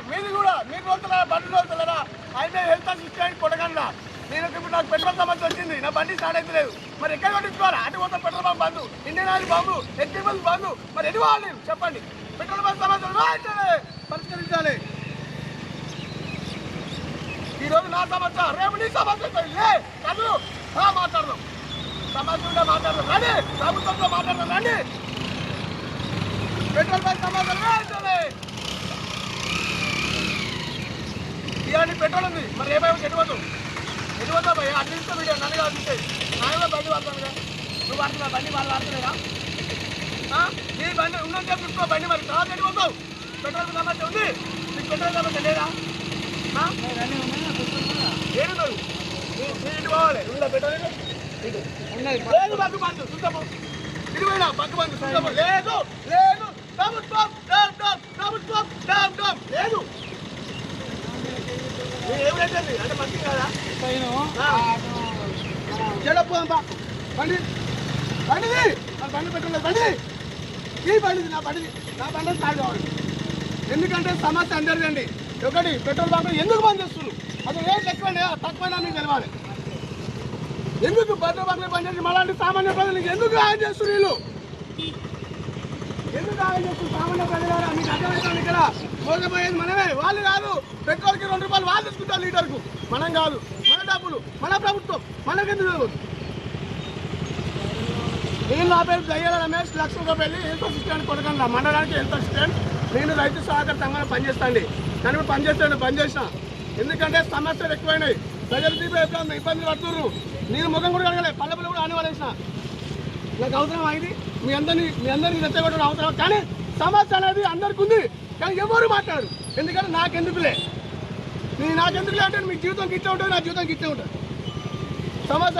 మీది కూడా మీరు రోజులరా బండి రోజులరా అయితే హెల్త్ అసిస్టెంట్ కొడగండా నేను ఇప్పుడు నాకు పెట్రోల్ సమస్య వచ్చింది నా బండి స్టార్ట్ అయితే లేదు మరి ఎక్కడ కొట్టించుకోవాలి అటు మొత్తం పెట్రోల్ పంప్ బంధు ఇండియన్ ఆయిల్ బంధు ఎక్స్పీరియన్స్ బంధు మరి ఎటు పోవాలి చెప్పండి పెట్రోల్ పంప్ సమస్యలు పరిష్కరించాలి ఈ రోజు నా సమస్య రేపు నీ సమస్య కాదు మాట్లాడదాం సమస్య ఉంటే మాట్లాడదాం రండి ప్రభుత్వంతో మాట్లాడదాం రండి పెట్రోల్ బంక్ సమస్యలు ఇవన్నీ పెట్రోల్ ఉంది మరి రేపు ఎటువద్దు భయ అడ్మిస్తా వీడియో నన్ను కాదు నాయన బండి వాడుతానుగా నువ్వు వాడుతున్నా బండి వాళ్ళు వాడుతున్నారా నీ బండి ఉన్నది చెప్పుకో బండి మరి తర్వాత ఎటుపోతావు పెట్రోల్ సమస్య ఉంది నీకు పెట్రోల్ సమస్య లేదా ఏడు ఇంటి పోవాలి ఉందా పెట్రోల్ లేదు బంకు బంధు చూద్దాము ఇటువైనా బంకు బంధు చూద్దాము లేదు లేదు ప్రభుత్వం లేదు ఏమిటంటే అంటే మంచి కదా చెడపోదా బండి బండిది నా బండి పెట్టలేదు బండి ఈ బండిది నా బండి స్టార్ట్ కావాలి ఎందుకంటే సమస్య అందరిదండి ఒకటి పెట్రోల్ బంక్ ఎందుకు బంద్ చేస్తున్నారు అది రేట్ ఎక్కువ తక్కువైనా మీకు తెలవాలి ఎందుకు పెట్రోల్ బంక్ బంద్ చేసి మళ్ళీ సామాన్య ప్రజలకు ఎందుకు ఆయం చేస్తున్నారు వీళ్ళు ఎందుకు ఆయం చేస్తున్నారు సామాన్య ప్రజలు మీకు అర్థమవుతుంది ఇక్కడ మోసపోయేది మనమే వాళ్ళు కాదు పెట్రోల్కి ₹2 వాళ్ళు తీసుకుంటారు లీటర్కు మనం కాదు మన డబ్బులు మన ప్రభుత్వం మనకెందుకు నేను నా పేరు దయ్యాల రమేష్ లక్ష్మీపల్లి హెల్త్ అసిస్టెంట్ కొడకండి మండలానికి హెల్త్ అసిస్టెంట్ నేను రైతు సహకార సంఘంలో పనిచేస్తాండి కానీ ఇప్పుడు పనిచేసిన ఎందుకంటే సమస్యలు ఎక్కువైనాయి ప్రజలు ఇబ్బంది పడుతున్నారు నేను ముఖం కూడా కడగలే పల్లెలు కూడా ఆనివాలేసిన నాకు అవసరం అయింది మీ అందరినీ రెచ్చగొట్టడం అవసరం కానీ సమస్య అనేది అందరికి ఉంది కానీ ఎవరు మాట్లాడరు ఎందుకంటే నాకెందుకులే అంటే మీ జీవితం ఇట్లా ఉంటుంది నా జీవితం ఇట్లా ఉంటుంది సమస్య